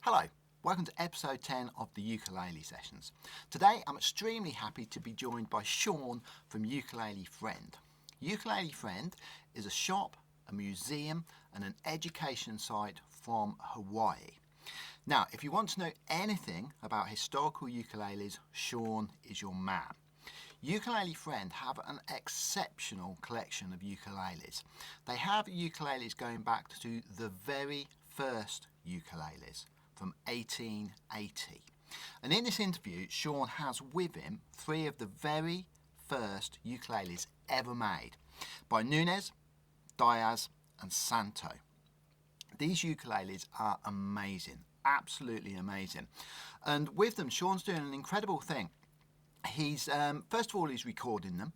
Hello, welcome to episode 10 of the Ukulele Sessions. Today I'm extremely happy to be joined by Shawn from Ukulele Friend. Ukulele Friend is a shop, a museum and an education site from Hawaii. Now, if you want to know anything about historical ukuleles, Shawn is your man. Ukulele Friend have an exceptional collection of ukuleles. They have ukuleles going back to the very first ukuleles from 1880. And in this interview, Shawn has with him three of the very first ukuleles ever made by Nunez, Diaz and Santo. These ukuleles are amazing, absolutely amazing. And with them, Shawn's doing an incredible thing. He's first of all, he's recording them.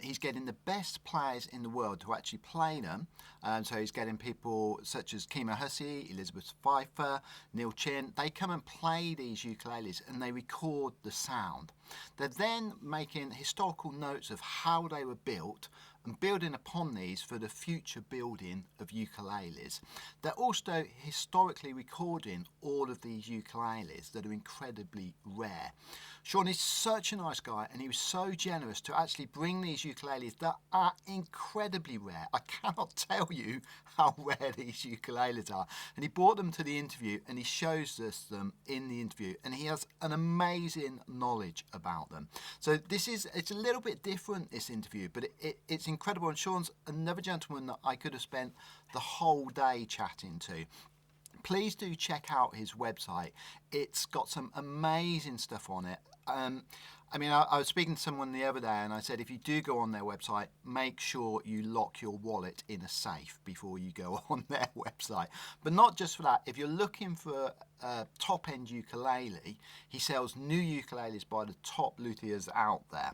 He's getting the best players in the world to actually play them. So he's getting people such as Kima Hussey, Elizabeth Pfeiffer, Neil Chin. They come and play these ukuleles and they record the sound. They're then making historical notes of how they were built and building upon these for the future building of ukuleles. They're also historically recording all of these ukuleles that are incredibly rare. Shawn is such a nice guy and he was so generous to actually bring these ukuleles that are incredibly rare. I cannot tell you how rare these ukuleles are. And he brought them to the interview and he shows us them in the interview and he has an amazing knowledge about them. So it's a little bit different, this interview, but it's incredible. And Shawn's another gentleman that I could have spent the whole day chatting to. Please do check out his website. It's got some amazing stuff on it. I was speaking to someone the other day and I said, if you do go on their website, make sure you lock your wallet in a safe before you go on their website. But not just for that, if you're looking for a top-end ukulele, he sells new ukuleles by the top luthiers out there.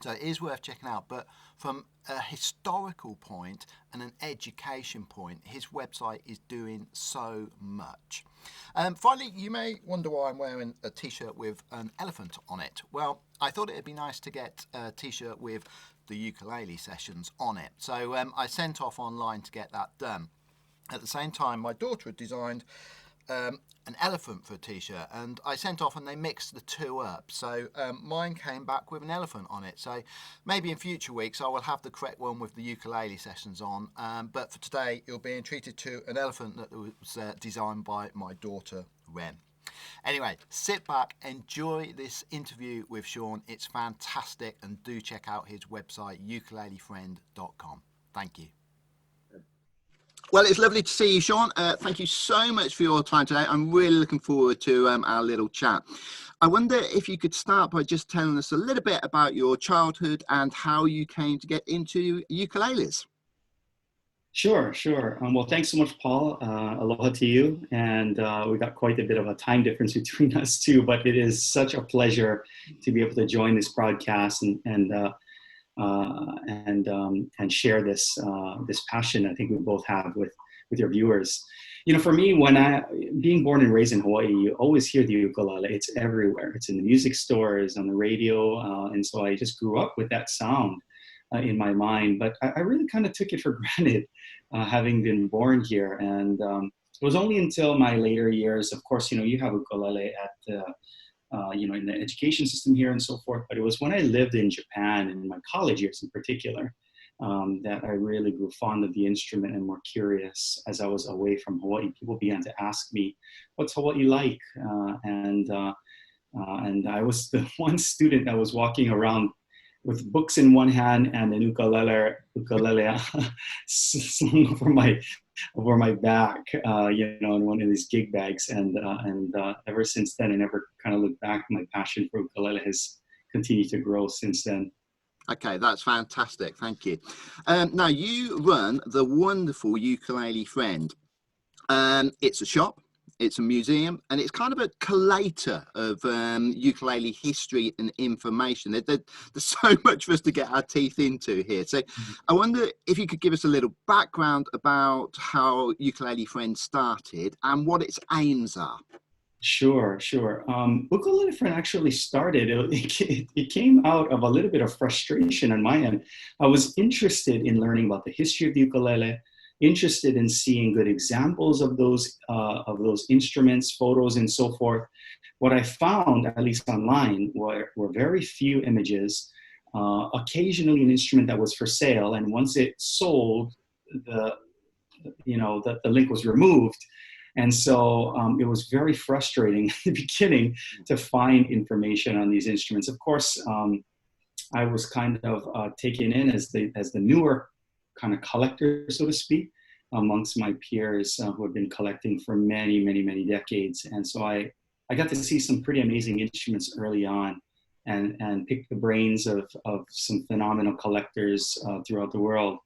So it is worth checking out, but from a historical point and an education point, his website is doing so much. Finally, you may wonder why I'm wearing a t-shirt with an elephant on it. Well, I thought it'd be nice to get a t-shirt with the Ukulele Sessions on it. So I sent off online to get that done. At the same time, my daughter had designed an elephant for a t-shirt and I sent off and they mixed the two up, so mine came back with an elephant on it. So maybe in future weeks I will have the correct one with the Ukulele Sessions on, but for today you're being treated to an elephant that was designed by my daughter Ren. Anyway, sit back, enjoy this interview with Shawn. It's fantastic, and do check out his website ukulelefriend.com. Thank you. Well, it's lovely to see you, Shawn. Thank you so much for your time today. I'm really looking forward to our little chat. I wonder if you could start by just telling us a little bit about your childhood and how you came to get into ukuleles. Sure. Well, thanks so much, Paul. Aloha to you. And we got quite a bit of a time difference between us too, but it is such a pleasure to be able to join this broadcast and share this passion I think we both have with your viewers. You know, for me, being born and raised in Hawaii, you always hear the ukulele. It's everywhere. It's in the music stores, on the radio, and so I just grew up with that sound in my mind. But I really kind of took it for granted, having been born here. And it was only until my later years, of course, you have ukulele at in the education system here and so forth. But it was when I lived in Japan, in my college years in particular, that I really grew fond of the instrument and more curious as I was away from Hawaii. People began to ask me, what's Hawaii like? And I was the one student that was walking around with books in one hand and an ukulele slung over my back, in one of these gig bags. And ever since then, I never kind of looked back. My passion for ukulele has continued to grow since then. Okay, that's fantastic. Thank you. Now, you run the wonderful Ukulele Friend. It's a shop, it's a museum, and it's kind of a collator of ukulele history and information. There's so much for us to get our teeth into here. So I wonder if you could give us a little background about how Ukulele Friend started and what its aims are. Sure. Ukulele Friend actually started, it came out of a little bit of frustration on my end. I was interested in learning about the history of the ukulele, interested in seeing good examples of those instruments, photos, and so forth. What I found, at least online, were very few images. Occasionally, an instrument that was for sale, and once it sold, the link was removed. And so it was very frustrating at the beginning to find information on these instruments. Of course, I was kind of taken in as the newer kind of collector, so to speak, amongst my peers who have been collecting for many, many, many decades. And so I got to see some pretty amazing instruments early on, and pick the brains of some phenomenal collectors throughout the world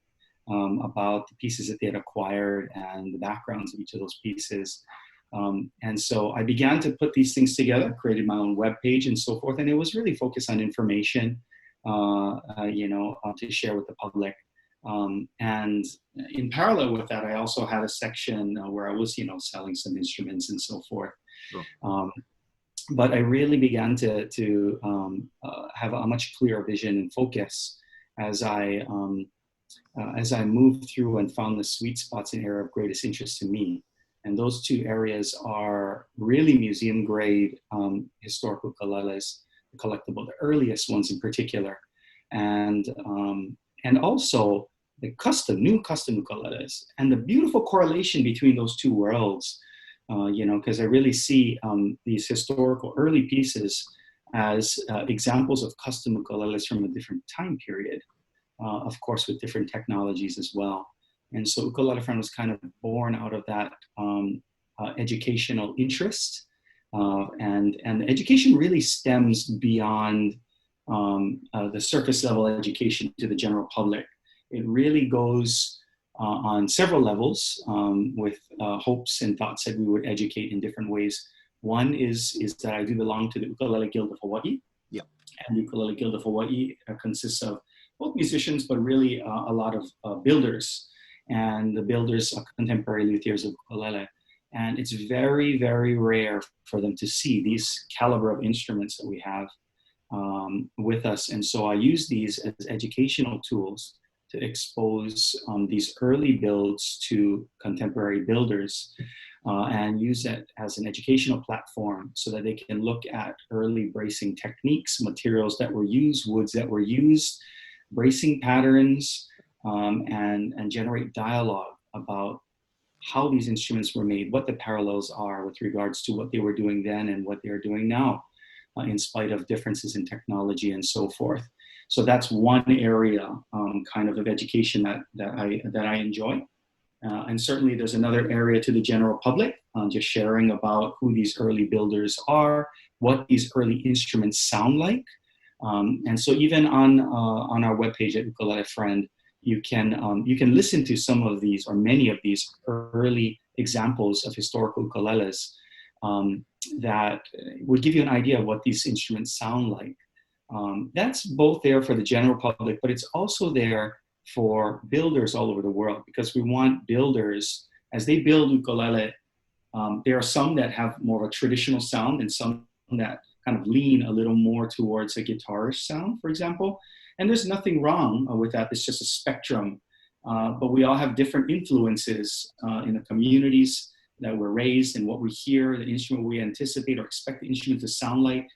about the pieces that they had acquired and the backgrounds of each of those pieces. And so I began to put these things together, created my own webpage and so forth. And it was really focused on information, to share with the public. And in parallel with that, I also had a section where I was, selling some instruments and so forth. Sure. But I really began to have a much clearer vision and focus as I moved through and found the sweet spots and area of greatest interest to me. And those two areas are really museum grade historical ukuleles, the collectible, the earliest ones in particular, and also the new custom ukuleles, and the beautiful correlation between those two worlds. Because I really see these historical early pieces as examples of custom ukuleles from a different time period, of course, with different technologies as well. And so Ukulele Friend was kind of born out of that educational interest. And education really stems beyond the surface level education to the general public. It really goes on several levels with hopes and thoughts that we would educate in different ways. One is that I do belong to the Ukulele Guild of Hawaii. Yep. And the Ukulele Guild of Hawaii consists of both musicians, but really a lot of builders. And the builders are contemporary luthiers of ukulele. And it's very, very rare for them to see these caliber of instruments that we have with us. And so I use these as educational tools to expose these early builds to contemporary builders and use that as an educational platform so that they can look at early bracing techniques, materials that were used, woods that were used, bracing patterns, and generate dialogue about how these instruments were made, what the parallels are with regards to what they were doing then and what they are doing now, in spite of differences in technology and so forth. So that's one area kind of education that I enjoy. And certainly there's another area to the general public, just sharing about who these early builders are, what these early instruments sound like. And so even on our webpage at Ukulele Friend, you can listen to some of these or many of these early examples of historical ukuleles that would give you an idea of what these instruments sound like. That's both there for the general public, but it's also there for builders all over the world, because we want builders, as they build ukulele, there are some that have more of a traditional sound and some that kind of lean a little more towards a guitarish sound, for example. And there's nothing wrong with that. It's just a spectrum. But we all have different influences in the communities that we're raised and what we hear, the instrument we anticipate or expect the instrument to sound like.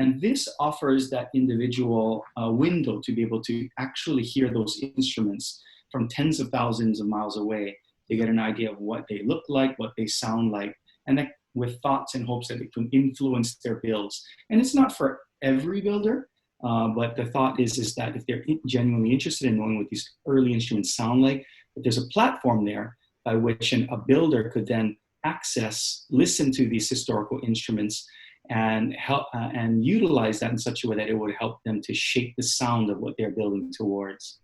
And this offers that individual window to be able to actually hear those instruments from tens of thousands of miles away to get an idea of what they look like, what they sound like, and that with thoughts and hopes that it can influence their builds. And it's not for every builder, but the thought is that if they're genuinely interested in knowing what these early instruments sound like, that there's a platform there by which a builder could then access, listen to these historical instruments and help and utilize that in such a way that it would help them to shape the sound of what they're building towards.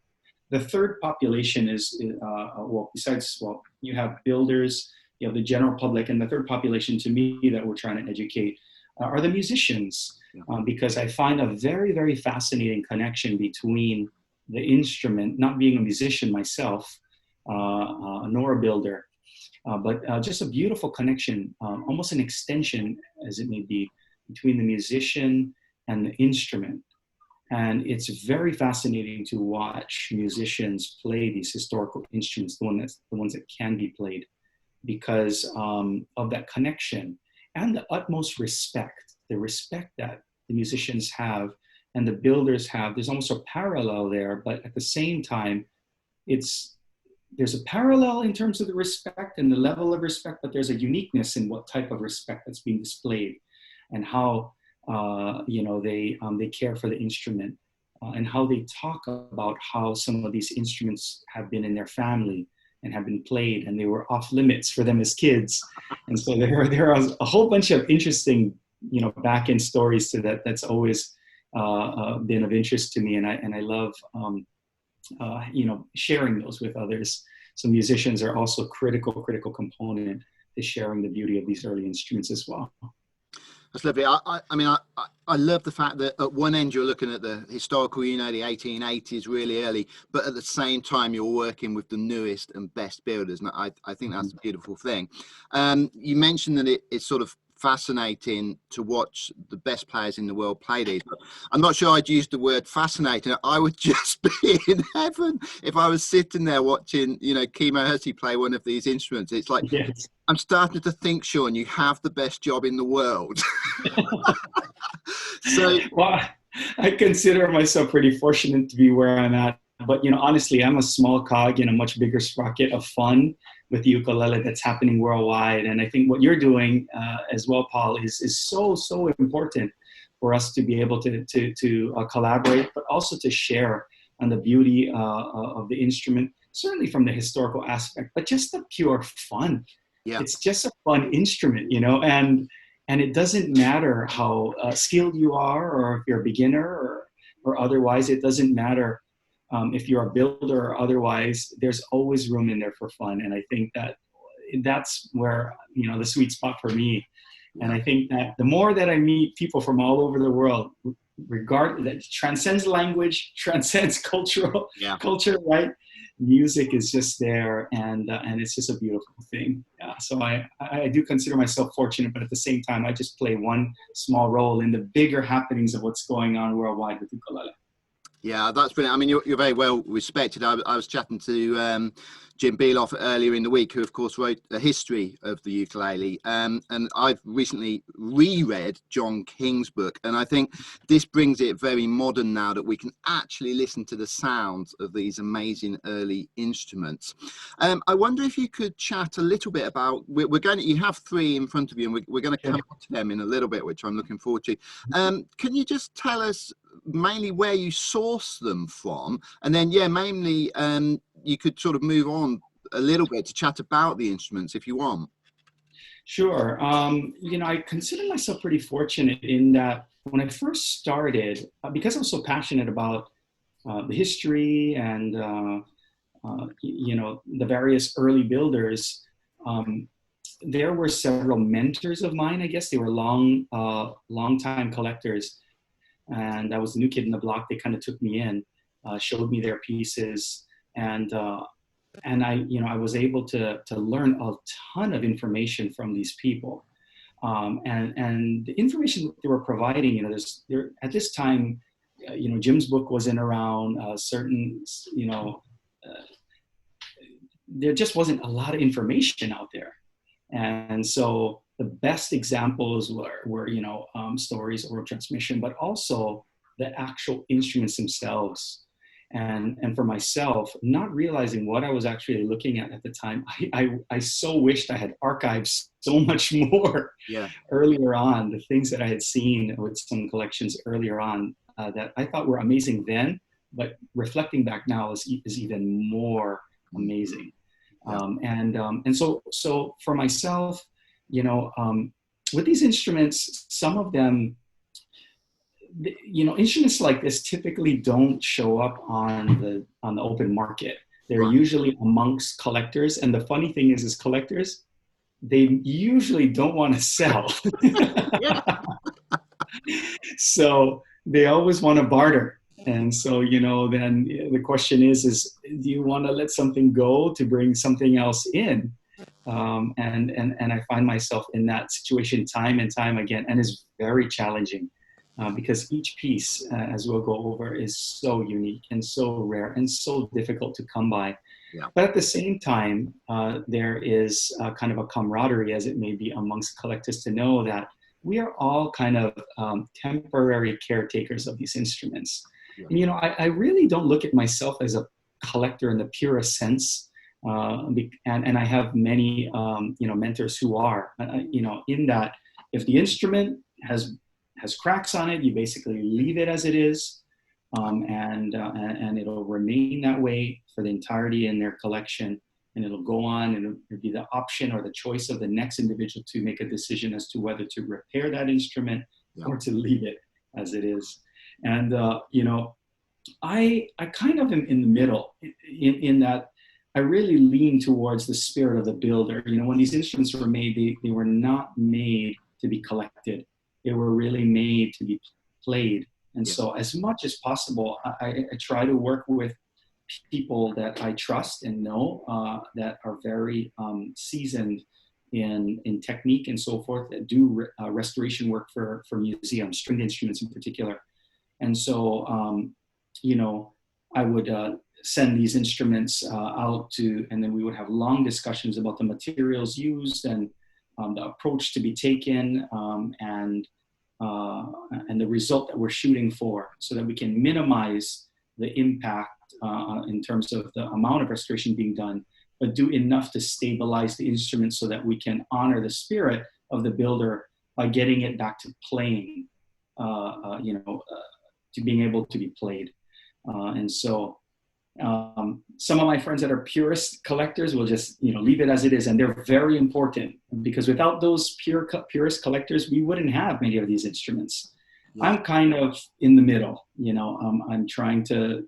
The third population is, you have builders, you have the general public, and the third population to me that we're trying to educate are the musicians, because I find a very, very fascinating connection between the instrument, not being a musician myself, nor a builder, but just a beautiful connection, almost an extension, as it may be, between the musician and the instrument. And it's very fascinating to watch musicians play these historical instruments, the ones that can be played, because of that connection and the utmost respect, the respect that the musicians have and the builders have. There's almost a parallel there, but at the same time, there's a parallel in terms of the respect and the level of respect, but there's a uniqueness in what type of respect that's being displayed, and how they care for the instrument, and how they talk about how some of these instruments have been in their family and have been played, and they were off limits for them as kids. And so there are a whole bunch of interesting, back end stories to that. That's always been of interest to me, and I love sharing those with others. So musicians are also critical component to sharing the beauty of these early instruments as well. That's lovely. I love the fact that at one end you're looking at the historical, the 1880s, really early, but at the same time you're working with the newest and best builders. And I think that's a beautiful thing. You mentioned that it's sort of fascinating to watch the best players in the world play these. But I'm not sure I'd use the word fascinating. I would just be in heaven if I was sitting there watching, Kimo Hurti play one of these instruments. It's like, yes. I'm starting to think, Shawn, you have the best job in the world. So, well, I consider myself pretty fortunate to be where I'm at. But, honestly, I'm a small cog in a much bigger sprocket of fun with the ukulele that's happening worldwide. And I think what you're doing as well, Paul, is so important for us to be able to collaborate, but also to share on the beauty of the instrument, certainly from the historical aspect, but just the pure fun. Yeah. It's just a fun instrument, and it doesn't matter how skilled you are, or if you're a beginner or otherwise. It doesn't matter if you're a builder or otherwise. There's always room in there for fun, and I think that's where the sweet spot for me. And I think that the more that I meet people from all over the world, that transcends language, transcends culture, right? Music is just there, and it's just a beautiful thing. So I do consider myself fortunate, but at the same time, I just play one small role in the bigger happenings of what's going on worldwide with ukulele. Yeah, that's brilliant. I mean, you're very well respected. I was chatting to Jim Beeloff earlier in the week, who, of course, wrote a history of the ukulele. And I've recently reread John King's book. And I think this brings it very modern now, that we can actually listen to the sounds of these amazing early instruments. I wonder if you could chat a little bit about, you have three in front of you, and we're going to come to them in a little bit, which I'm looking forward to. Can you just tell us mainly where you source them from, and then mainly you could sort of move on a little bit to chat about the instruments if you want. Sure. I consider myself pretty fortunate in that when I first started, because I'm so passionate about the history and the various early builders, there were several mentors of mine. I guess they were long time collectors. And I was the new kid in the block. They kind of took me in, showed me their pieces, and I was able to learn a ton of information from these people, and the information that they were providing. At this time, Jim's book wasn't around. There just wasn't a lot of information out there, and so the best examples were stories, oral transmission, but also the actual instruments themselves. And for myself, not realizing what I was actually looking at the time, I so wished I had archived so much more earlier on, the things that I had seen with some collections earlier on that I thought were amazing then, but reflecting back now is even more amazing. And so for myself, with these instruments, some of them, instruments like this typically don't show up on the open market. They're usually amongst collectors. And the funny thing is collectors, they usually don't want to sell. So they always want to barter. And so, then the question is, do you want to let something go to bring something else in? And I find myself in that situation time and time again, and it's very challenging because each piece, as we'll go over, is so unique and so rare and so difficult to come by. Yeah. But at the same time, there is kind of a camaraderie, as it may be, amongst collectors to know that we are all kind of temporary caretakers of these instruments. Yeah. And, I really don't look at myself as a collector in the purest sense. And I have many, mentors who are, in that if the instrument has cracks on it, you basically leave it as it is. And it'll remain that way for the entirety in their collection, and it'll go on, and it'll be the option or the choice of the next individual to make a decision as to whether to repair that instrument or to leave it as it is. And I kind of am in the middle in that I really lean towards the spirit of the builder. When these instruments were made, they were not made to be collected. They were really made to be played. And so as much as possible, I try to work with people that I trust and know that are very seasoned in technique and so forth, that do restoration work for museums, stringed instruments in particular. And so, I would send these instruments out and then we would have long discussions about the materials used and the approach to be taken, and the result that we're shooting for, so that we can minimize the impact in terms of the amount of restoration being done, but do enough to stabilize the instrument so that we can honor the spirit of the builder by getting it back to playing, to being able to be played. And so some of my friends that are purist collectors will just leave it as it is, and they're very important, because without those purist collectors, we wouldn't have many of these instruments. Yeah. I'm kind of in the middle. I'm trying to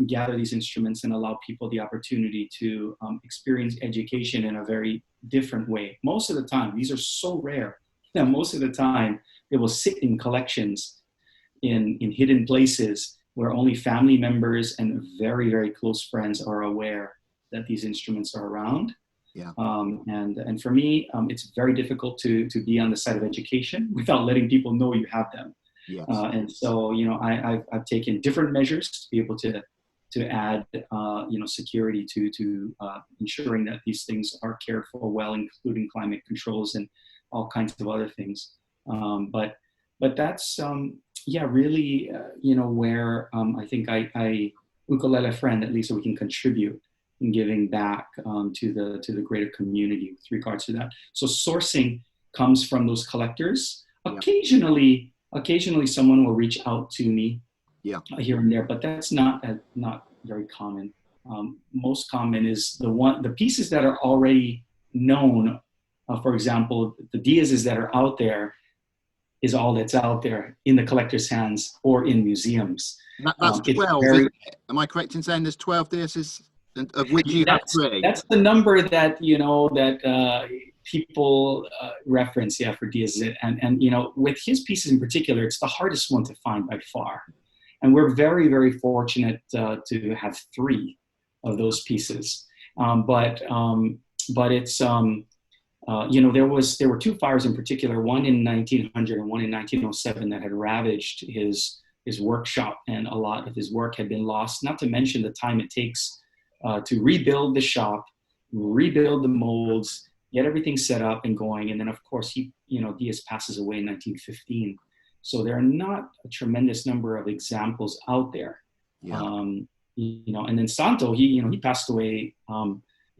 gather these instruments and allow people the opportunity to experience education in a very different way. Most of the time, these are so rare that most of the time they will sit in collections in hidden places where only family members and very, very close friends are aware that these instruments are around. Yeah. And for me, it's very difficult to be on the side of education without letting people know you have them. Yes. And so, I've taken different measures to be able to add, security to ensuring that these things are cared for well, including climate controls and all kinds of other things. But that's, really, where I think I Ukulele Friend, at least so we can contribute in giving back to the greater community with regards to that. So sourcing comes from those collectors. Occasionally someone will reach out to me here and there, but that's not very common. Most common is the pieces that are already known. For example, the Diazes that are out there is all that's out there in the collector's hands or in museums. That's 12. Am I correct in saying there's 12 Diazes, of which you have 3? That's the number that people reference, for Diazes. And with his pieces in particular, it's the hardest one to find by far. And we're very, very fortunate to have 3 of those pieces. But it's there were 2 fires in particular, one in 1900 and one in 1907, that had ravaged his workshop, and a lot of his work had been lost. Not to mention the time it takes to rebuild the shop, rebuild the molds, get everything set up and going. And then, of course, Diaz passes away in 1915. So there are not a tremendous number of examples out there. Yeah. And then Santo, he passed away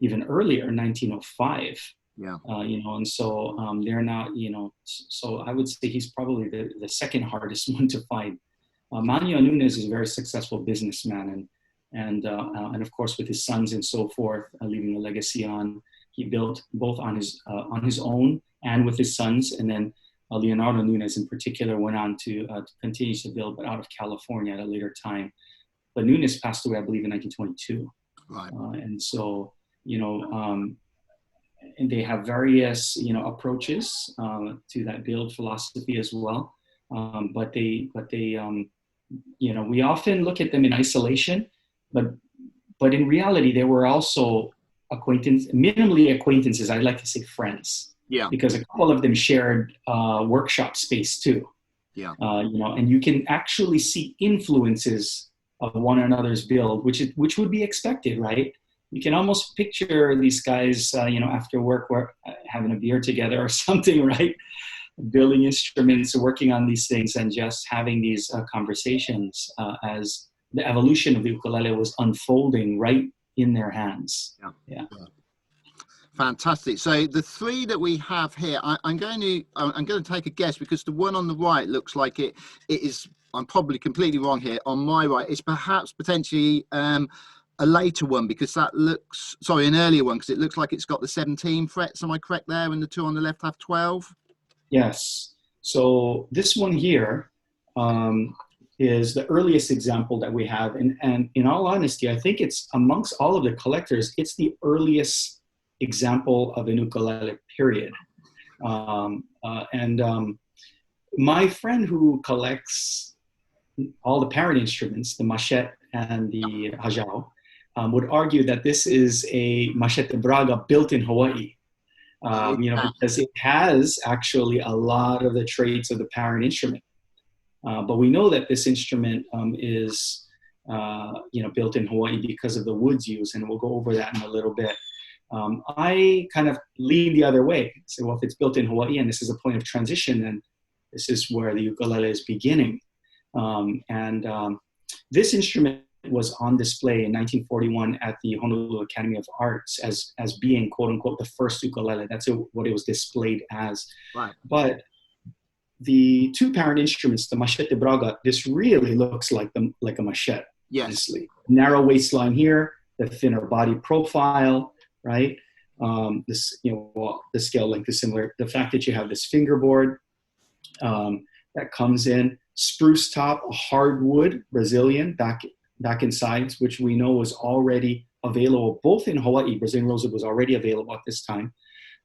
even earlier, in 1905. Yeah. And so they're not, so I would say he's probably the second hardest one to find. Manuel Nunes is a very successful businessman, and of course with his sons and so forth, leaving a legacy on. He built both on his own and with his sons, and then Leonardo Nunes in particular went on to continue to build, but out of California at a later time. But Nunes passed away, I believe, in 1922. Right. And so, and they have various, approaches to that build philosophy as well. But they, we often look at them in isolation, but in reality, they were also minimally acquaintances. I like to say friends. Yeah. Because a couple of them shared workshop space too. Yeah. And you can actually see influences of one another's build, which would be expected, right? You can almost picture these guys, after work, having a beer together or something, right? Building instruments, working on these things, and just having these conversations as the evolution of the ukulele was unfolding right in their hands. Yeah. Fantastic. So the three that we have here, I'm going to take a guess, because the one on the right looks like it is. I'm probably completely wrong here. On my right, it's perhaps potentially a later one, because that looks, sorry, an earlier one, because it looks like it's got the 17 frets. Am I correct there? And the two on the left have 12. Yes. So this one here is the earliest example that we have, and in all honesty, I think it's amongst all of the collectors, it's the earliest example of an ukulele, period. My friend who collects all the parent instruments, the machete and the hajao, would argue that this is a machete braga built in Hawaii. Because it has actually a lot of the traits of the parent instrument. But we know that this instrument is, built in Hawaii because of the woods used, and we'll go over that in a little bit. I kind of lean the other way. So, well, if it's built in Hawaii and this is a point of transition, then this is where the ukulele is beginning. This instrument was on display in 1941 at the Honolulu Academy of Arts as being, quote unquote, the first ukulele. That's what it was displayed as. Right. But the two parent instruments, the machete braga, this really looks like a machete. Yes. Honestly. Narrow waistline here, the thinner body profile, right? The scale length is similar. The fact that you have this fingerboard that comes in, spruce top, a hardwood Brazilian back and sides, which we know was already available both in Hawaii. Brazilian rosewood was already available at this time,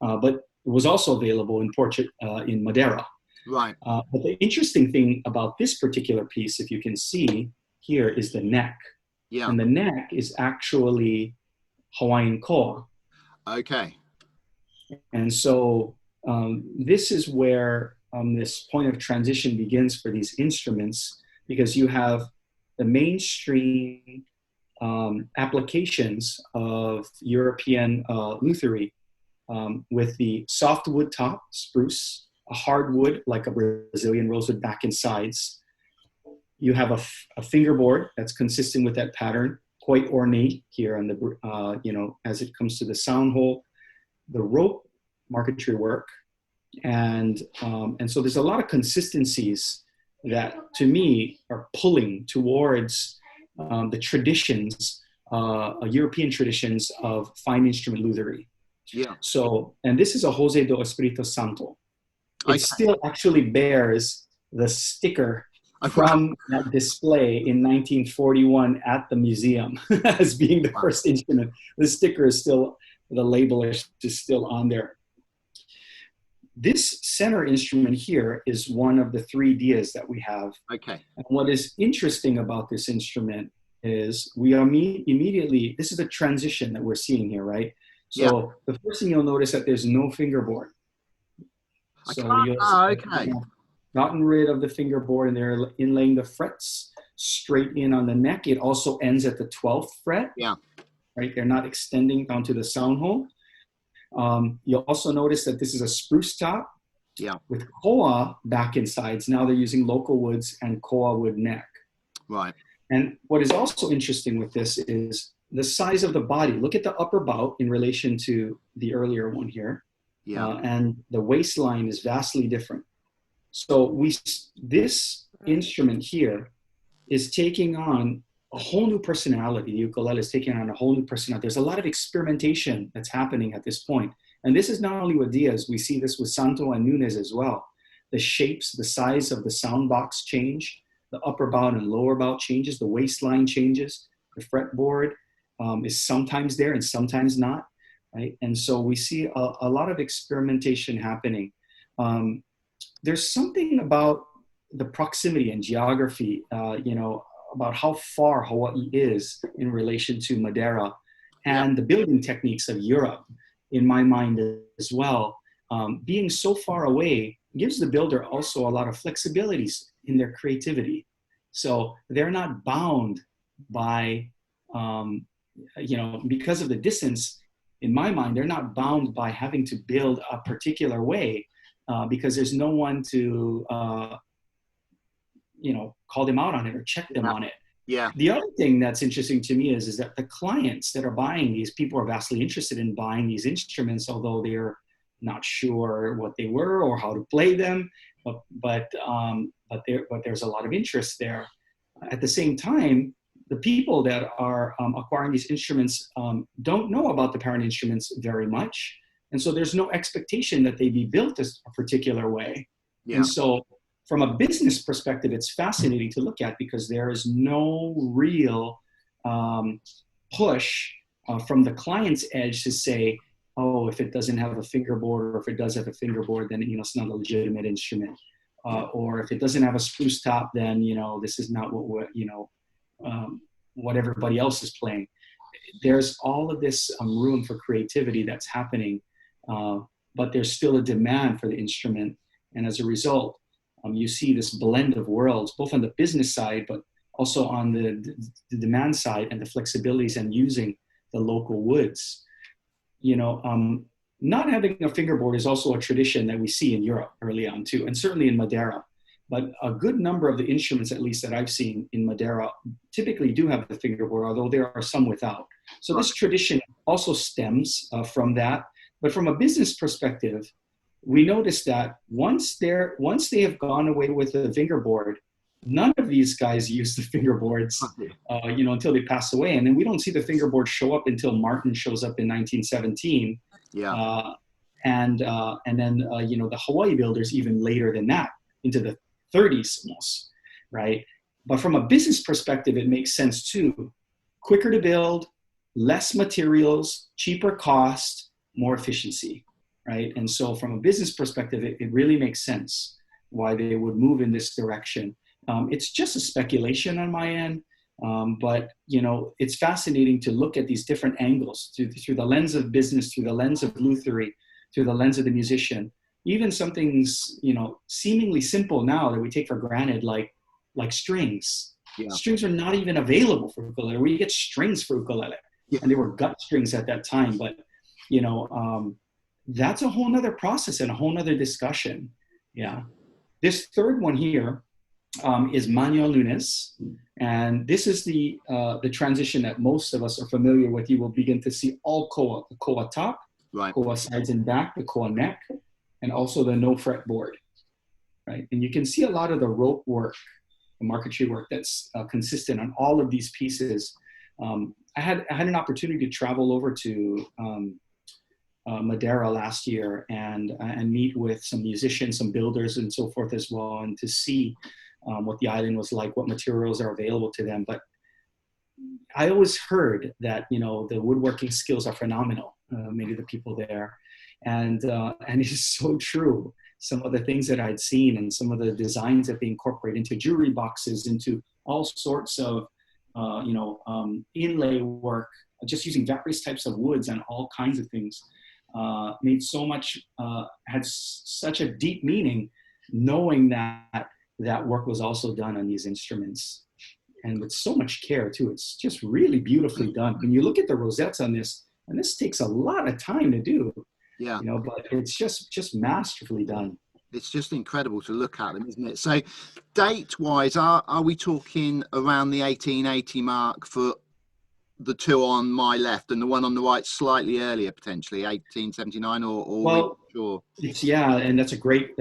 but it was also available in Madeira. Right. But the interesting thing about this particular piece, if you can see here, is the neck. Yeah. And the neck is actually Hawaiian koa. Okay. And so this is where this point of transition begins for these instruments, because you have the mainstream applications of European lutherie with the softwood top, spruce, a hardwood like a Brazilian rosewood back and sides. You have a fingerboard that's consistent with that pattern, quite ornate here on the as it comes to the sound hole, the rope marquetry work, and so there's a lot of consistencies that to me are pulling towards the traditions, European traditions of fine instrument lutherie. Yeah. So, and this is a Jose do Espírito Santo. It still actually bears the sticker from that display in 1941 at the museum as being the first instrument. The sticker is still, the label is still on there. This center instrument here is one of the three dias that we have. Okay. And what is interesting about this instrument is we are immediately, this is a transition that we're seeing here, right? So the first thing you'll notice that there's no fingerboard. So gotten rid of the fingerboard, and they're inlaying the frets straight in on the neck. It also ends at the 12th fret. Yeah. Right? They're not extending down to the sound hole. You'll also notice that this is a spruce top. Yeah. With koa back and sides. Now they're using local woods and koa wood neck. Right. And what is also interesting with this is the size of the body. Look at the upper bout in relation to the earlier one here. Yeah. And the waistline is vastly different. So this instrument here is taking on a whole new personality. The ukulele is taking on a whole new personality. There's a lot of experimentation that's happening at this point. And this is not only with Diaz, we see this with Santo and Nunes as well. The shapes, the size of the sound box change, the upper bout and lower bout changes, the waistline changes, the fretboard is sometimes there and sometimes not. Right? And so we see a lot of experimentation happening. There's something about the proximity and geography, about how far Hawaii is in relation to Madeira and the building techniques of Europe, in my mind as well. Being so far away gives the builder also a lot of flexibilities in their creativity. So they're not bound by, because of the distance, in my mind, they're not bound by having to build a particular way because there's no one to, call them out on it or check them on it. Yeah. The other thing that's interesting to me is that the clients that are buying these, people are vastly interested in buying these instruments, although they're not sure what they were or how to play them, but there's a lot of interest there. At the same time, the people that are acquiring these instruments don't know about the parent instruments very much, and so there's no expectation that they be built a particular way. Yeah. And so from a business perspective, it's fascinating to look at because there is no real push from the client's edge to say, oh, if it doesn't have a fingerboard, or if it does have a fingerboard, then it's not a legitimate instrument. Or if it doesn't have a spruce top, then this is not what everybody else is playing. There's all of this room for creativity that's happening, but there's still a demand for the instrument, and as a result, you see this blend of worlds, both on the business side, but also on the demand side and the flexibilities and using the local woods. Not having a fingerboard is also a tradition that we see in Europe early on too, and certainly in Madeira. But a good number of the instruments, at least that I've seen in Madeira, typically do have the fingerboard, although there are some without. So this tradition also stems from that. But from a business perspective, we noticed that once they have gone away with the fingerboard, none of these guys use the fingerboards, until they pass away. And then we don't see the fingerboard show up until Martin shows up in 1917. Yeah. And then the Hawaii builders even later than that, into the 30s almost, right? But from a business perspective, it makes sense too. Quicker to build, less materials, cheaper cost, more efficiency, right? And so from a business perspective, it really makes sense why they would move in this direction. It's just a speculation on my end, but it's fascinating to look at these different angles through the lens of business, through the lens of luthery, through the lens of the musician. Even some things, seemingly simple now that we take for granted, like strings. Yeah. Strings are not even available for ukulele. We get strings for ukulele, and they were gut strings at that time. But that's a whole nother process and a whole nother discussion. Yeah. This third one here is Manuel Nunes, and this is the transition that most of us are familiar with. You will begin to see all koa, the koa top, right, koa sides and back, the koa neck, and also the no fretboard, right? And you can see a lot of the rope work, the marquetry work that's consistent on all of these pieces. I had an opportunity to travel over to Madeira last year and meet with some musicians, some builders and so forth as well, and to see what the island was like, what materials are available to them. But I always heard that, the woodworking skills are phenomenal, maybe the people there. And it is so true. Some of the things that I'd seen and some of the designs that they incorporate into jewelry boxes, into all sorts of, inlay work, just using various types of woods and all kinds of things, made so much, had such a deep meaning, knowing that work was also done on these instruments, and with so much care too. It's just really beautifully done. When you look at the rosettes on this, and this takes a lot of time to do. Yeah, but it's just masterfully done. It's just incredible to look at them, isn't it? So, date-wise, are we talking around the 1880 mark for the two on my left, and the one on the right slightly earlier, potentially 1879, or well, sure? And that's a great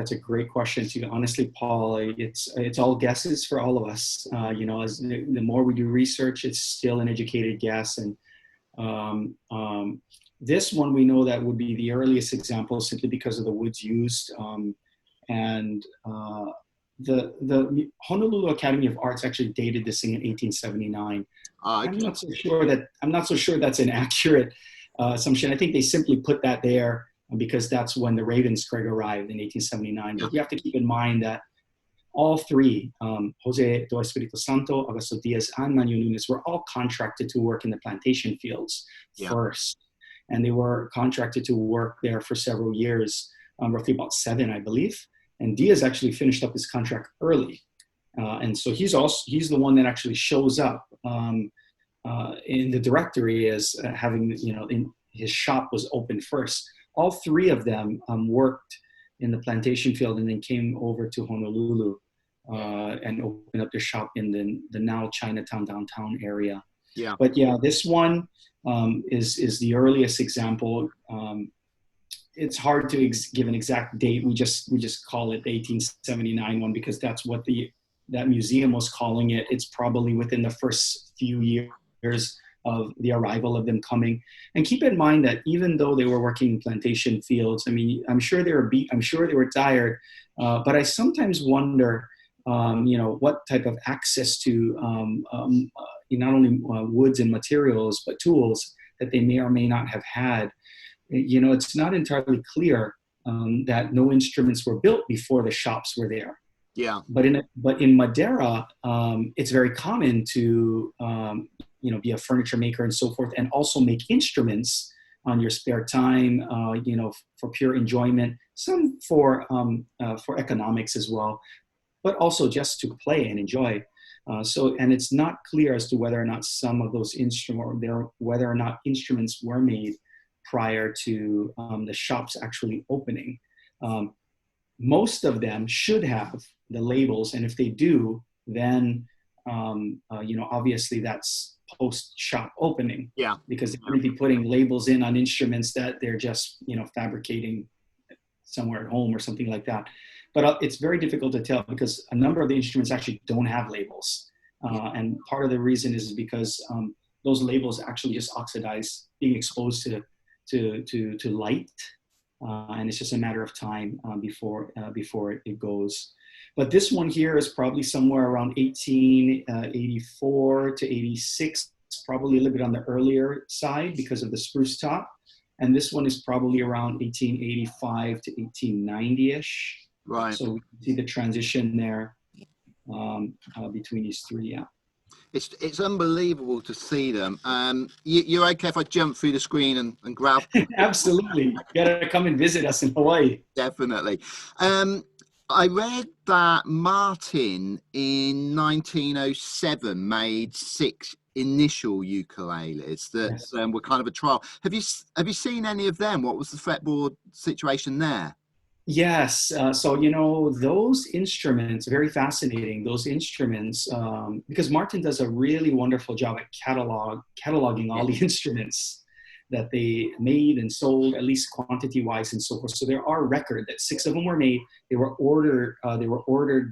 question too. Honestly, Paul, it's all guesses for all of us. As the more we do research, it's still an educated guess, and this one we know that would be the earliest example simply because of the woods used, and the Honolulu Academy of Arts actually dated this thing in 1879. Okay. I'm not so sure that's an accurate assumption. I think they simply put that there because that's when the Ravenscraig arrived in 1879. But you have to keep in mind that all three, Jose do Espiritu Santo, Augusto Diaz, and Manuel Nunes, were all contracted to work in the plantation fields first. And they were contracted to work there for several years, roughly about 7, I believe. and Diaz actually finished up his contract early. And so he's the one that actually shows up in the directory as having, in his shop was open first. All three of them worked in the plantation field and then came over to Honolulu and opened up their shop in the now Chinatown downtown area. Yeah. But yeah, this one is the earliest example. It's hard to give an exact date. We just call it the 1879 one because that's what that museum was calling it. It's probably within the first few years of the arrival of them coming. And keep in mind that even though they were working in plantation fields, I mean, I'm sure they were beat, I'm sure they were tired, but I sometimes wonder, what type of access to not only woods and materials, but tools that they may or may not have had. It's not entirely clear that no instruments were built before the shops were there. Yeah. But in Madeira, it's very common to be a furniture maker and so forth, and also make instruments on your spare time, for pure enjoyment. Some for economics as well, but also just to play and enjoy. And it's not clear as to whether or not some of those whether or not instruments were made prior to the shops actually opening. Most of them should have the labels, and if they do, then obviously that's post-shop opening. Yeah. Because they're going to be putting labels in on instruments that they're just fabricating somewhere at home or something like that. But it's very difficult to tell because a number of the instruments actually don't have labels, and part of the reason is because those labels actually just oxidize being exposed to light. And it's just a matter of time before it goes. But this one here is probably somewhere around 1884 to 86, probably a little bit on the earlier side because of the spruce top. And this one is probably around 1885 to 1890-ish. Right. So we can see the transition there between these three, yeah. It's unbelievable to see them. You're okay if I jump through the screen and grab them? Absolutely. You gotta come and visit us in Hawaii. Definitely. I read that Martin in 1907 made 6 initial ukuleles that Yes. were kind of a trial. Have you seen any of them? What was the fretboard situation there? Yes. So, those instruments, very fascinating, those instruments, because Martin does a really wonderful job at cataloging all the instruments that they made and sold, at least quantity-wise and so forth. So there are record that 6 of them were made. They were ordered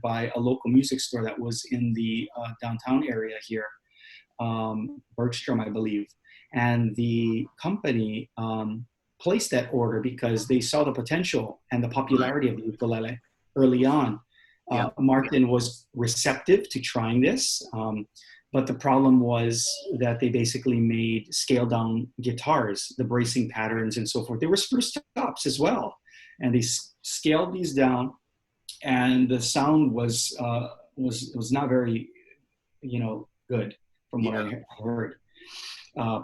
by a local music store that was in the downtown area here, Bergstrom, I believe. And the company placed that order because they saw the potential and the popularity of the ukulele early on. Martin was receptive to trying this, but the problem was that they basically made scaled down guitars, the bracing patterns and so forth. They were spruce tops as well. And they scaled these down, and the sound was not very, good from what I heard.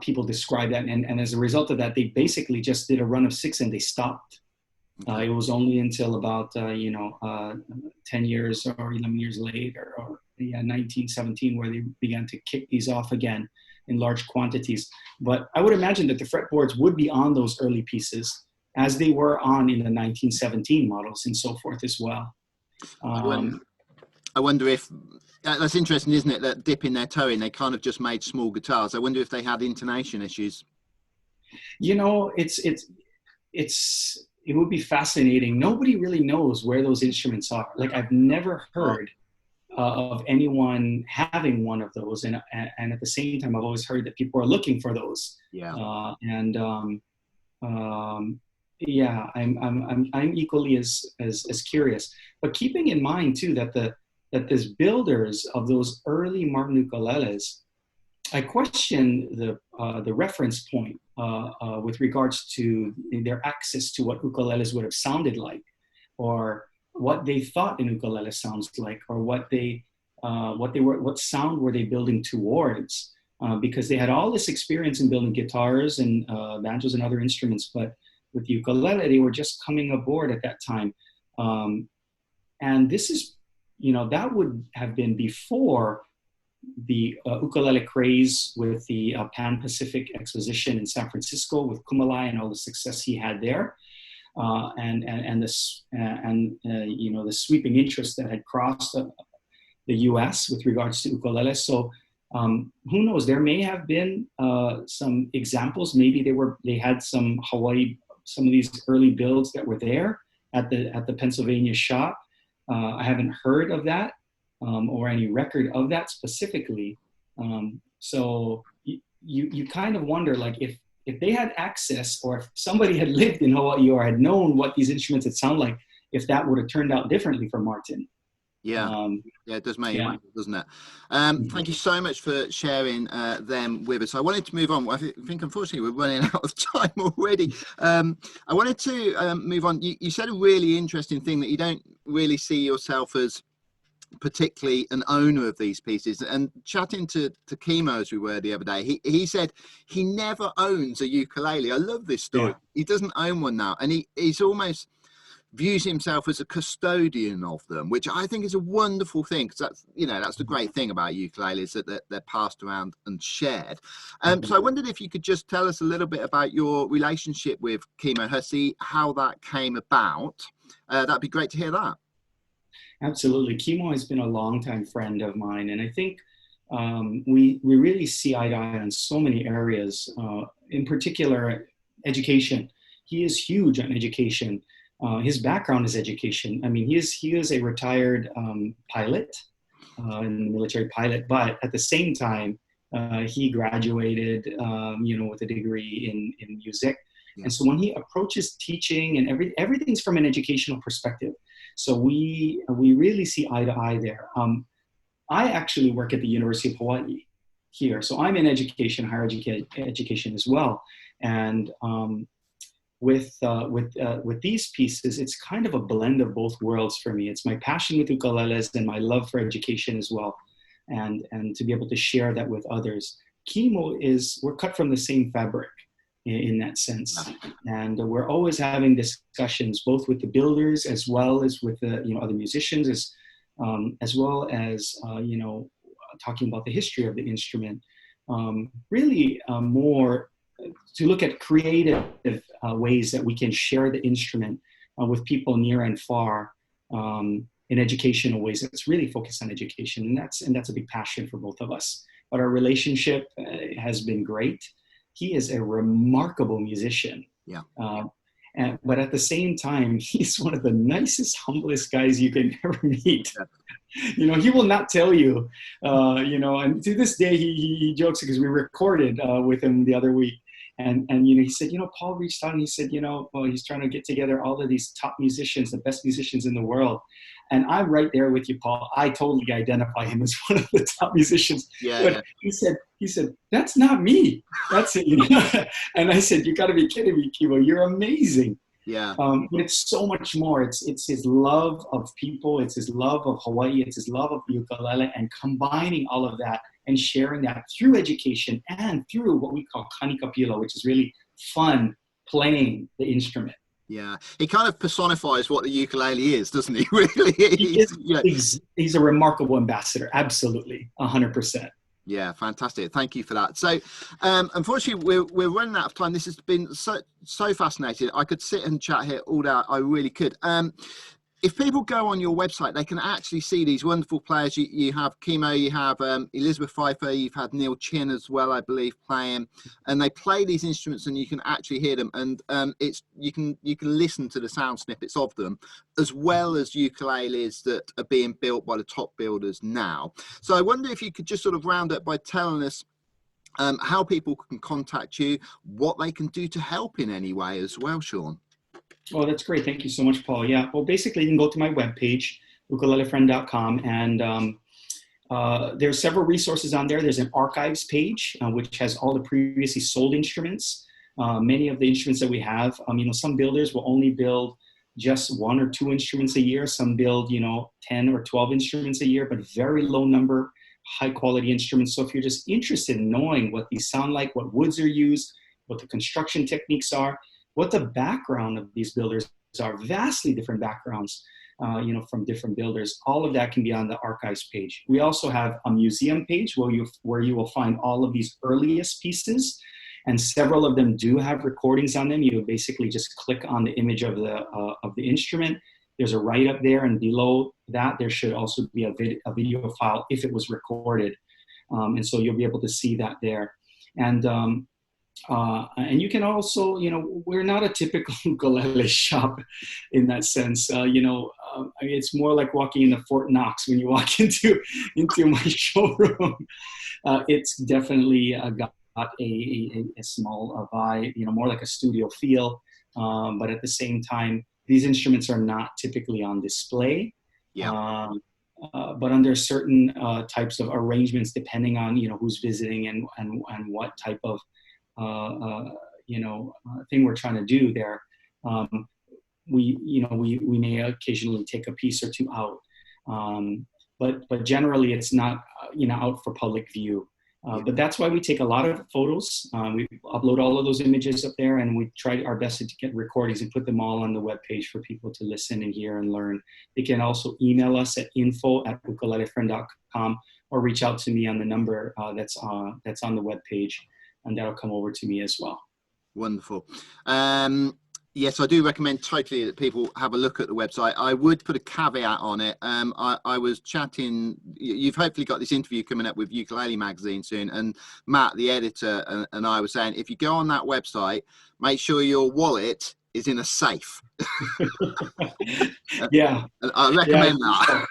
People describe that, and as a result of that, they basically just did a run of 6 and they stopped. It was only until about 10 years or 11 years later, or 1917, where they began to kick these off again in large quantities. But I would imagine that the fretboards would be on those early pieces, as they were on in the 1917 models and so forth as well. I wonder if that's interesting, isn't it? That dipping their toe in, they kind of just made small guitars. I wonder if they had intonation issues. It would be fascinating. Nobody really knows where those instruments are. Like, I've never heard of anyone having one of those, and at the same time, I've always heard that people are looking for those. I'm equally as curious. But keeping in mind too that these builders of those early Martin ukuleles, I question the reference point with regards to their access to what ukuleles would have sounded like, or what they thought an ukulele sounds like, or what sound were they building towards, because they had all this experience in building guitars and banjos and other instruments, but with the ukulele, they were just coming aboard at that time. And this is, that would have been before the ukulele craze with the Pan-Pacific Exposition in San Francisco with Kumalai and all the success he had there, and the sweeping interest that had crossed the U.S. with regards to ukulele. So who knows? There may have been some examples. Maybe they had some of these early builds that were there at the Pennsylvania shop. I haven't heard of that. Or any record of that specifically. So you kind of wonder, like, if they had access, or if somebody had lived in Hawaii or had known what these instruments would sound like, if that would have turned out differently for Martin. Yeah, it does make you wonder, doesn't it? Thank you so much for sharing them with us. I wanted to move on. I think unfortunately we're running out of time already. I wanted to move on. You said a really interesting thing, that you don't really see yourself as particularly an owner of these pieces. And chatting to Kimo as we were the other day, he said he never owns a ukulele. I love this story. Yeah. He doesn't own one now, and he's almost views himself as a custodian of them, which I think is a wonderful thing, because that's the great thing about ukuleles, that they're passed around and shared. So I wondered if you could just tell us a little bit about your relationship with Kimo Hussey, how that came about. That'd be great to hear that. Absolutely. Kimo has been a longtime friend of mine, and I think we really see eye to eye on so many areas, in particular education. He is huge on education. His background is education. I mean, he is a retired pilot, military pilot, but at the same time, he graduated, with a degree in music. Yeah. And so when he approaches teaching and everything's from an educational perspective. So we really see eye to eye there. I actually work at the University of Hawaii here. So I'm in education, higher education as well. And with these pieces, it's kind of a blend of both worlds for me. It's my passion with ukuleles and my love for education as well. And to be able to share that with others. Kimo we're cut from the same fabric in that sense. And we're always having discussions, both with the builders as well as with the other musicians, as well as talking about the history of the instrument. Really more to look at creative ways that we can share the instrument with people near and far in educational ways. That's really focused on education, and that's a big passion for both of us. But our relationship has been great. He is a remarkable musician. Yeah. But at the same time, he's one of the nicest, humblest guys you can ever meet. Yeah. He will not tell you, and to this day, he jokes, because we recorded with him the other week. And he said, Paul reached out and he said, he's trying to get together all of these top musicians, the best musicians in the world. And I'm right there with you, Paul. I totally identify him as one of the top musicians. Yeah, but yeah. He said, that's not me. That's it. And I said, you got to be kidding me, Kimo. You're amazing. Yeah. But it's so much more. It's his love of people. It's his love of Hawaii. It's his love of the ukulele, and combining all of that and sharing that through education and through what we call kanikapila, which is really fun playing the instrument. Yeah, he kind of personifies what the ukulele is, doesn't he? Really, he's a remarkable ambassador. Absolutely, 100%. Yeah, fantastic. Thank you for that. So, unfortunately, we're running out of time. This has been so fascinating. I could sit and chat here all day. I really could. If people go on your website, they can actually see these wonderful players. You have Kimo, you have Elizabeth Pfeiffer, you've had Neil Chin as well, I believe, playing, and they play these instruments, and you can actually hear them, and you can listen to the sound snippets of them, as well as ukuleles that are being built by the top builders now. So I wonder if you could just sort of round up by telling us how people can contact you, what they can do to help in any way as well, Shawn. Oh, that's great. Thank you so much, Paul. Yeah, well, basically, you can go to my webpage, ukulelefriend.com, and there's several resources on there. There's an archives page, which has all the previously sold instruments. Many of the instruments that we have, some builders will only build just 1 or 2 instruments a year. Some build, 10 or 12 instruments a year, but very low number, high quality instruments. So if you're just interested in knowing what these sound like, what woods are used, what the construction techniques are, what the background of these builders are, vastly different backgrounds. from different builders. All of that can be on the archives page. We also have a museum page where you will find all of these earliest pieces, and several of them do have recordings on them. You basically just click on the image of the instrument. There's a write-up there, and below that there should also be a video file if it was recorded, and so you'll be able to see that there. And you can also, we're not a typical ukulele shop in that sense. It's more like walking into Fort Knox when you walk into my showroom. It's definitely got a small vibe, more like a studio feel. But at the same time, these instruments are not typically on display. Yeah. But under certain types of arrangements, depending on who's visiting and what type of thing we're trying to do there, we may occasionally take a piece or two out, but generally it's not out for public view. But that's why we take a lot of photos. We upload all of those images up there, and we try our best to get recordings and put them all on the webpage for people to listen and hear and learn. They can also email us at info@ukulelefriend.com or reach out to me on the number that's on the webpage, and that'll come over to me as well. Wonderful. Yes, I do recommend totally that people have a look at the website. I would put a caveat on it. I was chatting, you've hopefully got this interview coming up with Ukulele Magazine soon, and Matt, the editor, and I were saying, if you go on that website, make sure your wallet is in a safe. Yeah. I recommend that.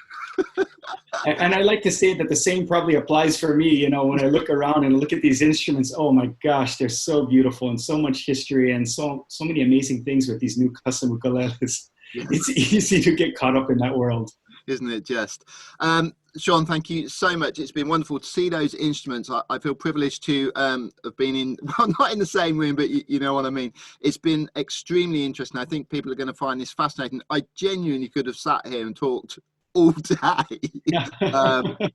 And I like to say that the same probably applies for me. When I look around and look at these instruments, oh my gosh, they're so beautiful and so much history and so many amazing things with these new custom ukuleles. Yes. It's easy to get caught up in that world. Isn't it just? Shawn, thank you so much. It's been wonderful to see those instruments. I feel privileged to have been in, well, not in the same room, but you know what I mean. It's been extremely interesting. I think people are going to find this fascinating. I genuinely could have sat here and talked all day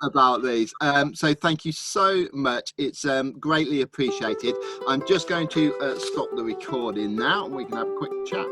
about these. So thank you so much. It's greatly appreciated. I'm just going to stop the recording now, and we can have a quick chat.